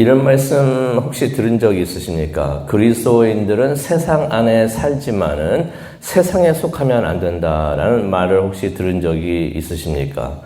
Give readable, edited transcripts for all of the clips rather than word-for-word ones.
이런 말씀 혹시 들은 적이 있으십니까? 그리스도인들은 세상 안에 살지만은 세상에 속하면 안 된다라는 말을 혹시 들은 적이 있으십니까?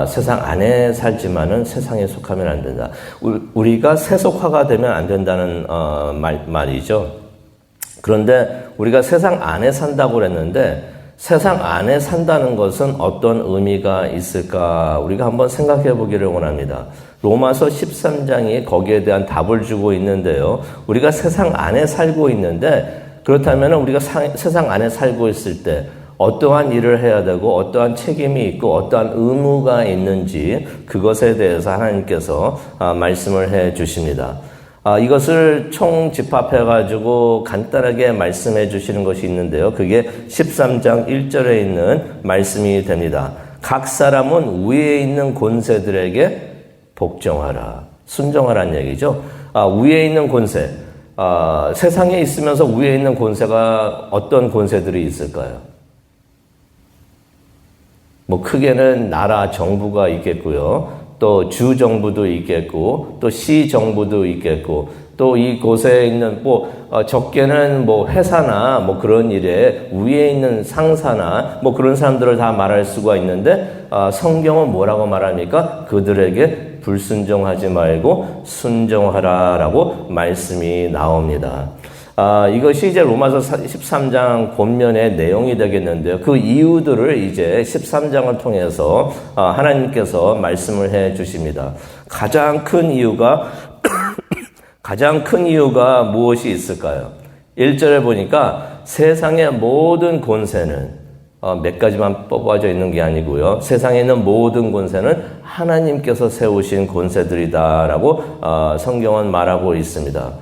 세상 안에 살지만은 세상에 속하면 안 된다. 우리가 세속화가 되면 안 된다는 말이죠. 그런데 우리가 세상 안에 산다고 그랬는데 세상 안에 산다는 것은 어떤 의미가 있을까? 우리가 한번 생각해 보기를 원합니다. 로마서 13장이 거기에 대한 답을 주고 있는데요. 우리가 세상 안에 살고 있는데 그렇다면 우리가 세상 안에 살고 있을 때 어떠한 일을 해야 되고 어떠한 책임이 있고 어떠한 의무가 있는지 그것에 대해서 하나님께서 말씀을 해 주십니다. 이것을 총집합해가지고 간단하게 말씀해 주시는 것이 있는데요. 그게 13장 1절에 있는 말씀이 됩니다. 각 사람은 위에 있는 권세들에게 복종하라. 순종하라는 얘기죠. 위에 있는 권세. 세상에 있으면서 위에 있는 권세가 어떤 권세들이 있을까요? 크게는 나라 정부가 있겠고요. 또 주정부도 있겠고, 또 시정부도 있겠고, 또 이곳에 있는, 적게는 회사나 그런 일에 위에 있는 상사나 그런 사람들을 다 말할 수가 있는데, 성경은 뭐라고 말합니까? 그들에게 불순종하지 말고 순종하라라고 말씀이 나옵니다. 이것이 이제 로마서 13장 본면의 내용이 되겠는데요. 그 이유들을 이제 13장을 통해서 하나님께서 말씀을 해 주십니다. 가장 큰 이유가 무엇이 있을까요? 1절에 보니까 세상의 모든 권세는 몇 가지만 뽑아져 있는 게 아니고요. 세상에 있는 모든 권세는 하나님께서 세우신 권세들이다라고 성경은 말하고 있습니다.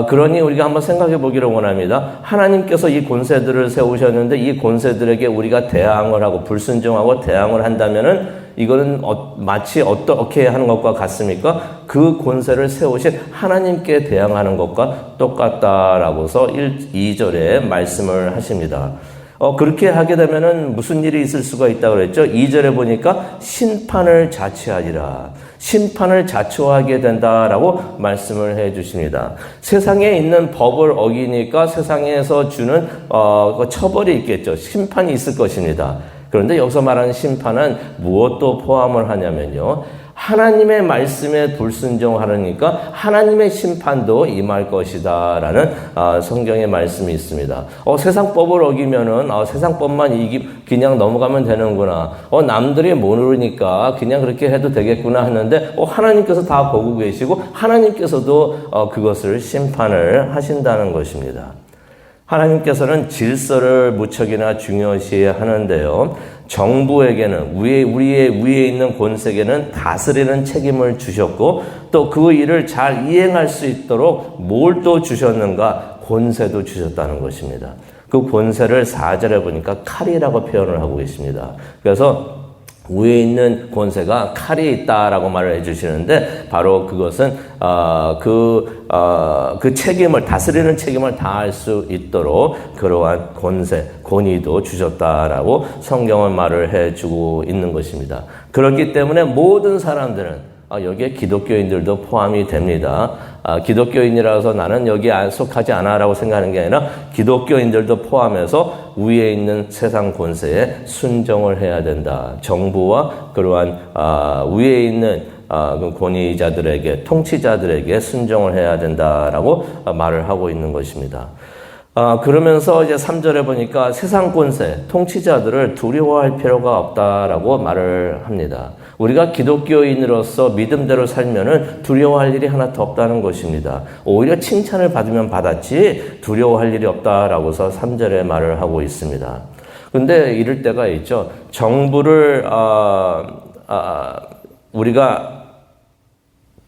그러니 우리가 한번 생각해 보기를 원합니다. 하나님께서 이 권세들을 세우셨는데 이 권세들에게 우리가 대항을 하고 불순종하고 대항을 한다면은 이거는 마치 어떻게 하는 것과 같습니까? 그 권세를 세우신 하나님께 대항하는 것과 똑같다라고서 2절에 말씀을 하십니다. 그렇게 하게 되면은 무슨 일이 있을 수가 있다고 그랬죠? 2절에 보니까 심판을 자초하리라. 심판을 자초하게 된다라고 말씀을 해 주십니다. 세상에 있는 법을 어기니까 세상에서 주는 처벌이 있겠죠. 심판이 있을 것입니다. 그런데 여기서 말하는 심판은 무엇도 포함을 하냐면요. 하나님의 말씀에 불순종하려니까 하나님의 심판도 임할 것이다 라는 성경의 말씀이 있습니다. 세상 법을 어기면은 세상 법만 그냥 넘어가면 되는구나. 남들이 모르니까 그냥 그렇게 해도 되겠구나 하는데 하나님께서 다 보고 계시고 하나님께서도 그것을 심판을 하신다는 것입니다. 하나님께서는 질서를 무척이나 중요시 하는데요. 정부에게는 우리의 위에 있는 권세에게는 다스리는 책임을 주셨고 또 그 일을 잘 이행할 수 있도록 뭘 또 주셨는가? 권세도 주셨다는 것입니다. 그 권세를 4절에 보니까 칼이라고 표현을 하고 계십니다. 그래서 위에 있는 권세가 칼이 있다라고 말을 해주시는데 바로 그것은 그 책임을 다스리는 책임을 다할 수 있도록 그러한 권위도 주셨다라고 성경은 말을 해주고 있는 것입니다. 그렇기 때문에 모든 사람들은 여기에 기독교인들도 포함이 됩니다. 기독교인이라서 나는 여기에 속하지 않아라고 생각하는 게 아니라 기독교인들도 포함해서 위에 있는 세상 권세에 순종을 해야 된다. 정부와 그러한 위에 있는 권위자들에게 통치자들에게 순종을 해야 된다라고 말을 하고 있는 것입니다. 그러면서 이제 3절에 보니까 세상 권세, 통치자들을 두려워할 필요가 없다라고 말을 합니다. 우리가 기독교인으로서 믿음대로 살면은 두려워할 일이 하나도 없다는 것입니다. 오히려 칭찬을 받으면 받았지 두려워할 일이 없다라고서 3절에 말을 하고 있습니다. 근데 이럴 때가 있죠. 정부를 우리가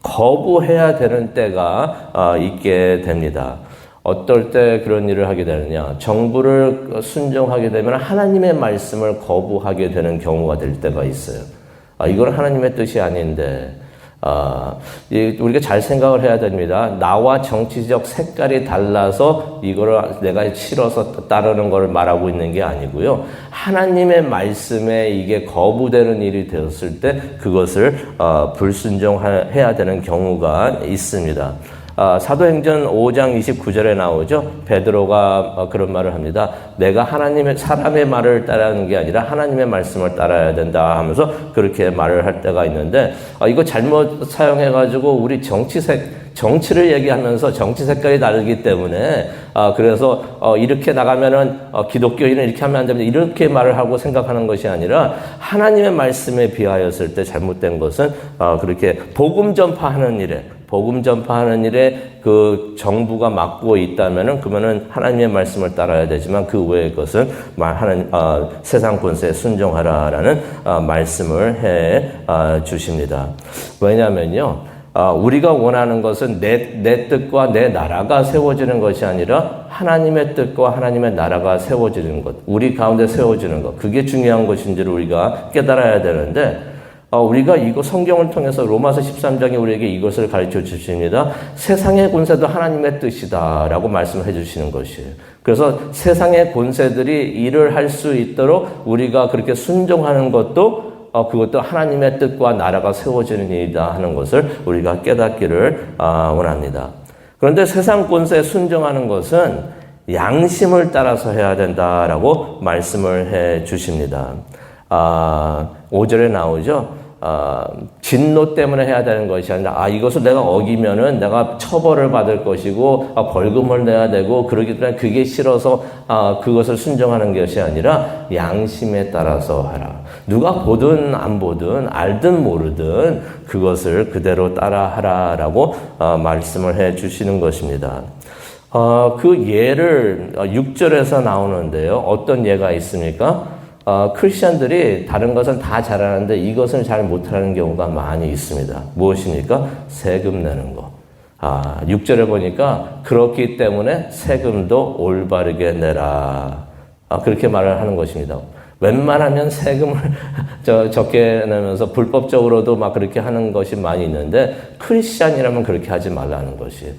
거부해야 되는 때가 있게 됩니다. 어떨 때 그런 일을 하게 되느냐. 정부를 순종하게 되면 하나님의 말씀을 거부하게 되는 경우가 될 때가 있어요. 이건 하나님의 뜻이 아닌데 우리가 잘 생각을 해야 됩니다. 나와 정치적 색깔이 달라서 이거를 내가 싫어서 따르는 걸 말하고 있는 게 아니고요. 하나님의 말씀에 이게 거부되는 일이 되었을 때 그것을 불순종해야 되는 경우가 있습니다. 사도행전 5장 29절에 나오죠. 베드로가 그런 말을 합니다. 내가 사람의 말을 따르는 게 아니라 하나님의 말씀을 따라야 된다 하면서 그렇게 말을 할 때가 있는데, 이거 잘못 사용해가지고 우리 정치를 얘기하면서 정치 색깔이 다르기 때문에, 그래서, 이렇게 나가면은, 기독교인은 이렇게 하면 안 됩니다. 이렇게 말을 하고 생각하는 것이 아니라, 하나님의 말씀에 비하였을 때 잘못된 것은, 그렇게 복음 전파하는 일에 그 정부가 맡고 있다면은, 그러면은 하나님의 말씀을 따라야 되지만, 그 외의 것은 세상 권세에 순종하라라는, 말씀을 해 주십니다. 왜냐면요, 우리가 원하는 것은 내 뜻과 내 나라가 세워지는 것이 아니라 하나님의 뜻과 하나님의 나라가 세워지는 것, 우리 가운데 세워지는 것, 그게 중요한 것인지를 우리가 깨달아야 되는데, 우리가 이거 성경을 통해서 로마서 13장에 우리에게 이것을 가르쳐 주십니다. 세상의 권세도 하나님의 뜻이다라고 말씀을 해 주시는 것이에요. 그래서 세상의 권세들이 일을 할 수 있도록 우리가 그렇게 순종하는 것도 그것도 하나님의 뜻과 나라가 세워지는 일이다 하는 것을 우리가 깨닫기를 원합니다. 그런데 세상 권세에 순종하는 것은 양심을 따라서 해야 된다라고 말씀을 해 주십니다. 5절에 나오죠. 진노 때문에 해야 되는 것이 아니라, 이것을 내가 어기면은 내가 처벌을 받을 것이고, 벌금을 내야 되고, 그러기 때문에 그게 싫어서, 그것을 순종하는 것이 아니라, 양심에 따라서 하라. 누가 보든 안 보든, 알든 모르든, 그것을 그대로 따라 하라라고, 말씀을 해 주시는 것입니다. 그 예를 6절에서 나오는데요. 어떤 예가 있습니까? 크리스천들이 다른 것은 다 잘하는데 이것은 잘 못하는 경우가 많이 있습니다. 무엇입니까? 세금 내는 거. 6절에 보니까 그렇기 때문에 세금도 올바르게 내라. 그렇게 말을 하는 것입니다. 웬만하면 세금을 적게 내면서 불법적으로도 막 그렇게 하는 것이 많이 있는데, 크리스찬이라면 그렇게 하지 말라는 것이에요.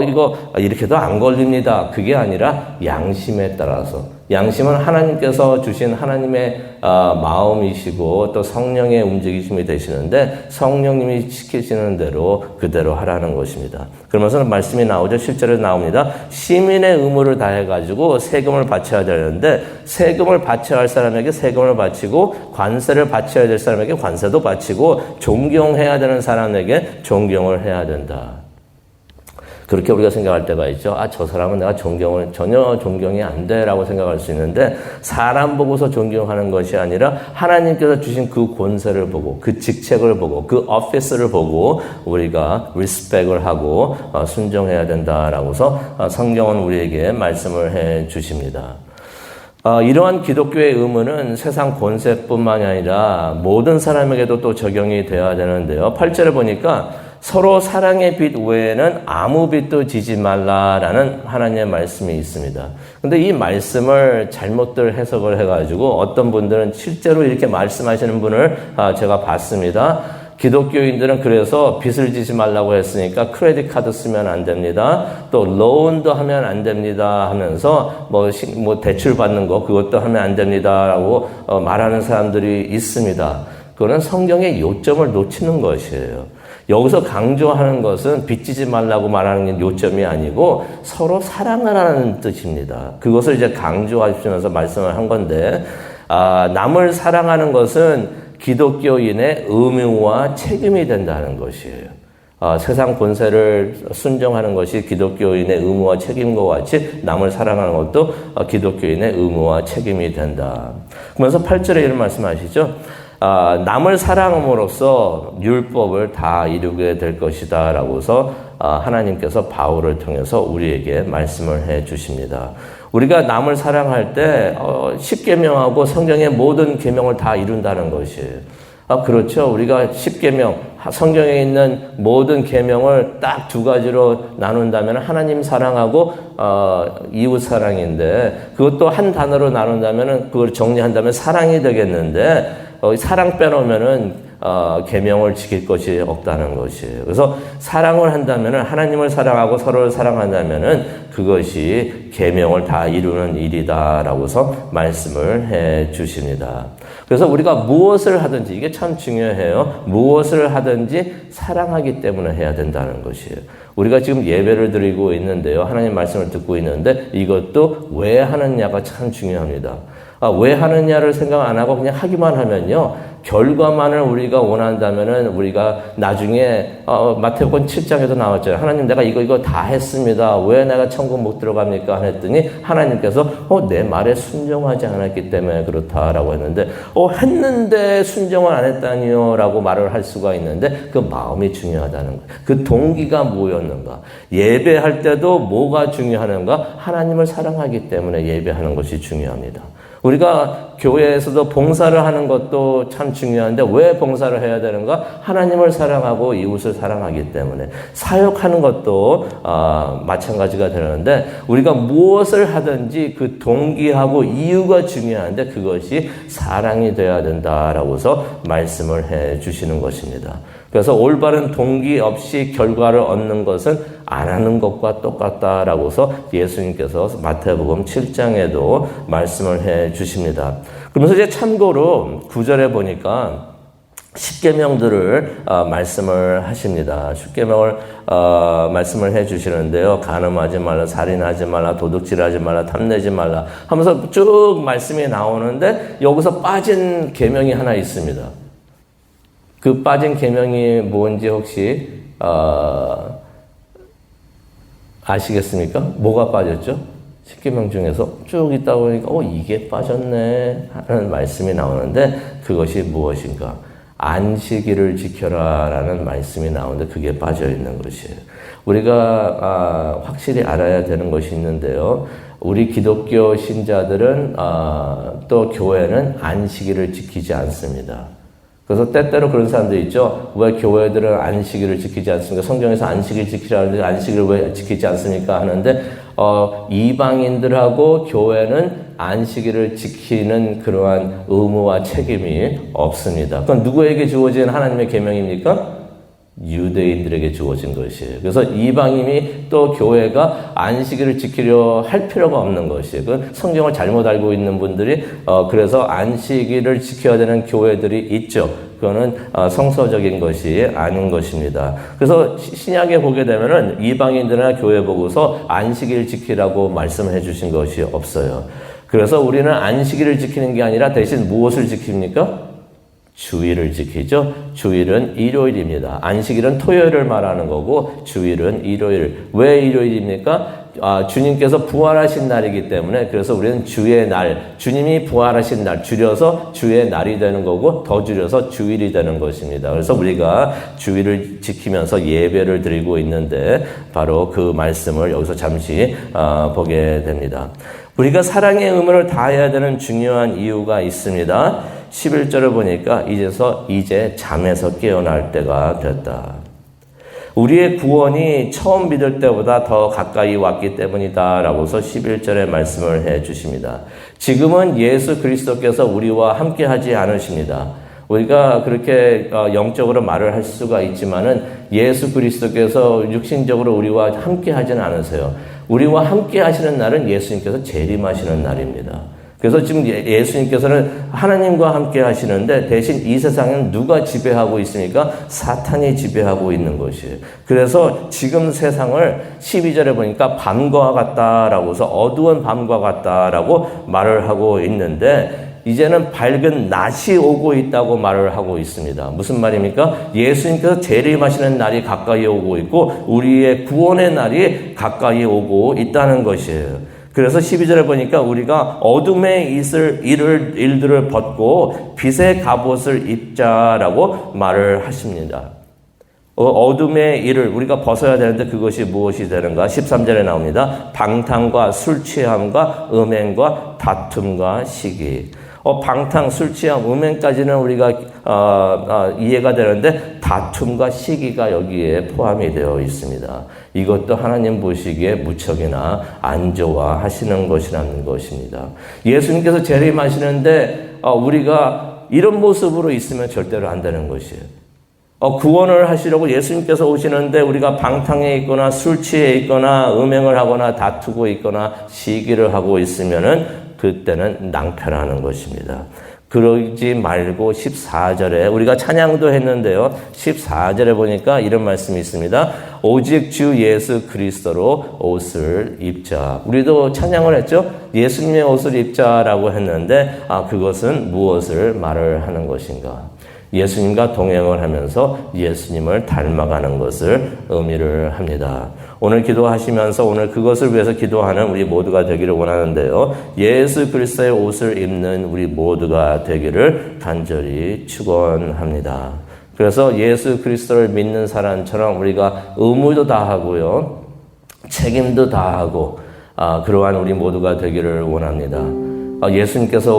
이거 이렇게도 안 걸립니다. 그게 아니라 양심에 따라서. 양심은 하나님께서 주신 하나님의 마음이시고 또 성령의 움직이심이 되시는데, 성령님이 시키시는 대로 그대로 하라는 것입니다. 그러면서 말씀이 나오죠. 실제로 나옵니다. 시민의 의무를 다해가지고 세금을 바쳐야 되는데, 세금을 바쳐야 할 사람에게 세금을 바치고, 관세를 바쳐야 될 사람에게 관세도 바치고, 존경해야 되는 사람에게 존경을 해야 된다. 그렇게 우리가 생각할 때가 있죠. 저 사람은 내가 전혀 존경이 안 돼라고 생각할 수 있는데, 사람 보고서 존경하는 것이 아니라 하나님께서 주신 그 권세를 보고, 그 직책을 보고, 그 오피스를 보고 우리가 리스펙을 하고 순종해야 된다라고서 성경은 우리에게 말씀을 해 주십니다. 이러한 기독교의 의무는 세상 권세뿐만이 아니라 모든 사람에게도 또 적용이 되어야 되는데요. 8절에 보니까 서로 사랑의 빛 외에는 아무 빛도 지지 말라라는 하나님의 말씀이 있습니다. 근데 이 말씀을 잘못들 해석을 해가지고 어떤 분들은 실제로 이렇게 말씀하시는 분을 제가 봤습니다. 기독교인들은 그래서 빚을 지지 말라고 했으니까 크레딧 카드 쓰면 안 됩니다. 또 로운도 하면 안 됩니다 하면서 뭐 대출 받는 거 그것도 하면 안 됩니다라고 말하는 사람들이 있습니다. 그거는 성경의 요점을 놓치는 것이에요. 여기서 강조하는 것은 빚지지 말라고 말하는 게 요점이 아니고 서로 사랑하라는 뜻입니다. 그것을 이제 강조하시면서 말씀을 한 건데, 남을 사랑하는 것은 기독교인의 의무와 책임이 된다는 것이에요. 세상 권세를 순종하는 것이 기독교인의 의무와 책임과 같이 남을 사랑하는 것도 기독교인의 의무와 책임이 된다. 그러면서 8절에 이런 말씀하시죠. 남을 사랑함으로써 율법을 다 이루게 될 것이다 라고서 하나님께서 바울을 통해서 우리에게 말씀을 해 주십니다. 우리가 남을 사랑할 때 10계명하고 성경의 모든 계명을 다 이룬다는 것이에요. 그렇죠. 우리가 10계명, 성경에 있는 모든 계명을 딱 두 가지로 나눈다면 하나님 사랑하고 이웃 사랑인데, 그것도 한 단어로 나눈다면, 그걸 정리한다면 사랑이 되겠는데, 사랑 빼놓으면은 계명을 지킬 것이 없다는 것이에요. 그래서 사랑을 한다면은 하나님을 사랑하고 서로를 사랑한다면은 그것이 계명을 다 이루는 일이다라고서 말씀을 해 주십니다. 그래서 우리가 무엇을 하든지 이게 참 중요해요. 무엇을 하든지 사랑하기 때문에 해야 된다는 것이에요. 우리가 지금 예배를 드리고 있는데요. 하나님 말씀을 듣고 있는데 이것도 왜 하느냐가 참 중요합니다. 왜 하느냐를 생각 안 하고 그냥 하기만 하면요. 결과만을 우리가 원한다면은 우리가 나중에 마태복음 7장에도 나왔잖아요. 하나님 내가 이거 다 했습니다. 왜 내가 천국 못 들어갑니까? 했더니 하나님께서 내 말에 순종하지 않았기 때문에 그렇다라고 했는데 했는데 순종을 안 했다니요 라고 말을 할 수가 있는데 그 마음이 중요하다는 거예요. 그 동기가 뭐였는가? 예배할 때도 뭐가 중요하는가? 하나님을 사랑하기 때문에 예배하는 것이 중요합니다. 우리가 교회에서도 봉사를 하는 것도 참 중요한데 왜 봉사를 해야 되는가? 하나님을 사랑하고 이웃을 사랑하기 때문에. 사역하는 것도 마찬가지가 되는데 우리가 무엇을 하든지 그 동기하고 이유가 중요한데 그것이 사랑이 되어야 된다라고서 말씀을 해 주시는 것입니다. 그래서 올바른 동기 없이 결과를 얻는 것은 안 하는 것과 똑같다라고서 예수님께서 마태복음 7장에도 말씀을 해 주십니다. 그러면서 이제 참고로 9절에 보니까 10계명들을 말씀을 하십니다. 10계명을 말씀을 해 주시는데요. 간음하지 말라, 살인하지 말라, 도둑질하지 말라, 탐내지 말라 하면서 쭉 말씀이 나오는데 여기서 빠진 계명이 하나 있습니다. 그 빠진 계명이 뭔지 혹시 아시겠습니까? 뭐가 빠졌죠? 10계명 중에서 쭉 있다 보니까 이게 빠졌네 하는 말씀이 나오는데 그것이 무엇인가? 안식일을 지켜라라는 말씀이 나오는데 그게 빠져 있는 것이에요. 우리가 확실히 알아야 되는 것이 있는데요. 우리 기독교 신자들은 또 교회는 안식일을 지키지 않습니다. 그래서 때때로 그런 사람들 있죠. 왜 교회들은 안식일을 지키지 않습니까? 성경에서 안식일 지키라는데 안식일을 왜 지키지 않습니까? 하는데 이방인들하고 교회는 안식일을 지키는 그러한 의무와 책임이 없습니다. 그건 누구에게 주어진 하나님의 계명입니까? 유대인들에게 주어진 것이에요. 그래서 이방인이 또 교회가 안식일을 지키려 할 필요가 없는 것이에요. 그 성경을 잘못 알고 있는 분들이 그래서 안식일을 지켜야 되는 교회들이 있죠. 그거는 성서적인 것이 아닌 것입니다. 그래서 신약에 보게 되면은 이방인들이나 교회 보고서 안식일 지키라고 말씀해 주신 것이 없어요. 그래서 우리는 안식일을 지키는 게 아니라 대신 무엇을 지킵니까? 주일을 지키죠. 주일은 일요일입니다. 안식일은 토요일을 말하는 거고 주일은 일요일. 왜 일요일입니까? 주님께서 부활하신 날이기 때문에 그래서 우리는 주의 날, 주님이 부활하신 날 줄여서 주의 날이 되는 거고 더 줄여서 주일이 되는 것입니다. 그래서 우리가 주일을 지키면서 예배를 드리고 있는데 바로 그 말씀을 여기서 잠시 보게 됩니다. 우리가 사랑의 의무를 다해야 되는 중요한 이유가 있습니다. 11절을 보니까 이제 잠에서 깨어날 때가 됐다. 우리의 구원이 처음 믿을 때보다 더 가까이 왔기 때문이다 라고서 11절에 말씀을 해 주십니다. 지금은 예수 그리스도께서 우리와 함께 하지 않으십니다. 우리가 그렇게 영적으로 말을 할 수가 있지만은 예수 그리스도께서 육신적으로 우리와 함께 하지는 않으세요. 우리와 함께 하시는 날은 예수님께서 재림하시는 날입니다. 그래서 지금 예수님께서는 하나님과 함께 하시는데 대신 이 세상은 누가 지배하고 있습니까? 사탄이 지배하고 있는 것이에요. 그래서 지금 세상을 12절에 보니까 밤과 같다라고서 어두운 밤과 같다라고 말을 하고 있는데 이제는 밝은 낮이 오고 있다고 말을 하고 있습니다. 무슨 말입니까? 예수님께서 재림하시는 날이 가까이 오고 있고 우리의 구원의 날이 가까이 오고 있다는 것이에요. 그래서 12절에 보니까 우리가 어둠에 있을 일들을 벗고 빛의 갑옷을 입자라고 말을 하십니다. 어둠의 일을 우리가 벗어야 되는데 그것이 무엇이 되는가? 13절에 나옵니다. 방탕과 술 취함과 음행과 다툼과 시기. 방탕, 술 취함, 음행까지는 우리가 이해가 되는데 다툼과 시기가 여기에 포함이 되어 있습니다. 이것도 하나님 보시기에 무척이나 안 좋아하시는 것이라는 것입니다. 예수님께서 재림하시는데 우리가 이런 모습으로 있으면 절대로 안 되는 것이에요. 구원을 하시려고 예수님께서 오시는데 우리가 방탕에 있거나 술 취해 있거나 음행을 하거나 다투고 있거나 시기를 하고 있으면은 그때는 낭패라는 것입니다. 그러지 말고 14절에 우리가 찬양도 했는데요. 14절에 보니까 이런 말씀이 있습니다. 오직 주 예수 그리스도로 옷을 입자. 우리도 찬양을 했죠. 예수님의 옷을 입자라고 했는데 그것은 무엇을 말을 하는 것인가? 예수님과 동행을 하면서 예수님을 닮아가는 것을 의미를 합니다. 오늘 기도하시면서 오늘 그것을 위해서 기도하는 우리 모두가 되기를 원하는데요. 예수 그리스도의 옷을 입는 우리 모두가 되기를 간절히 축원합니다. 그래서 예수 그리스도를 믿는 사람처럼 우리가 의무도 다하고요. 책임도 다하고 그러한 우리 모두가 되기를 원합니다. 예수님께서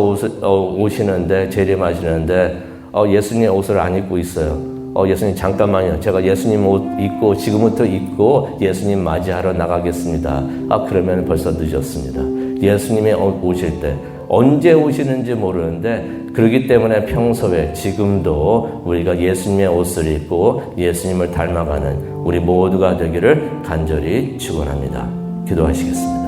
오시는데 재림하시는데 예수님의 옷을 안 입고 있어요. 예수님 잠깐만요. 제가 예수님 옷 입고 지금부터 입고 예수님 맞이하러 나가겠습니다. 그러면 벌써 늦었습니다. 예수님이 오실 때 언제 오시는지 모르는데 그렇기 때문에 평소에 지금도 우리가 예수님의 옷을 입고 예수님을 닮아가는 우리 모두가 되기를 간절히 축원합니다. 기도하시겠습니다.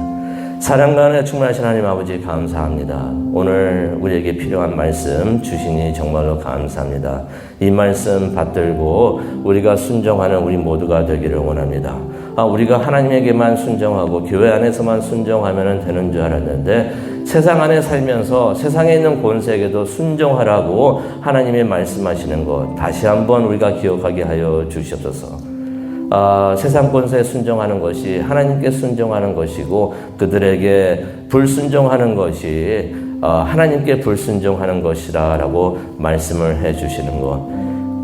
사랑과 은혜에 충만하신 하나님 아버지 감사합니다. 오늘 우리에게 필요한 말씀 주시니 정말로 감사합니다. 이 말씀 받들고 우리가 순종하는 우리 모두가 되기를 원합니다. 우리가 하나님에게만 순종하고 교회 안에서만 순종하면 되는 줄 알았는데 세상 안에 살면서 세상에 있는 권세에게도 순종하라고 하나님이 말씀하시는 것 다시 한번 우리가 기억하게 하여 주시옵소서. 세상 권세에 순종하는 것이 하나님께 순종하는 것이고 그들에게 불순종하는 것이 하나님께 불순종하는 것이라고 말씀을 해주시는 것.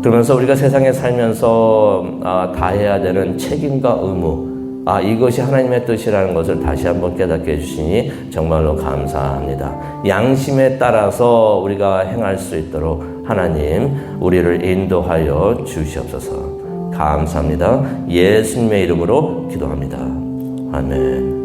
그러면서 우리가 세상에 살면서 다해야 되는 책임과 의무 이것이 하나님의 뜻이라는 것을 다시 한번 깨닫게 해주시니 정말로 감사합니다. 양심에 따라서 우리가 행할 수 있도록 하나님 우리를 인도하여 주시옵소서. 감사합니다. 예수님의 이름으로 기도합니다. 아멘.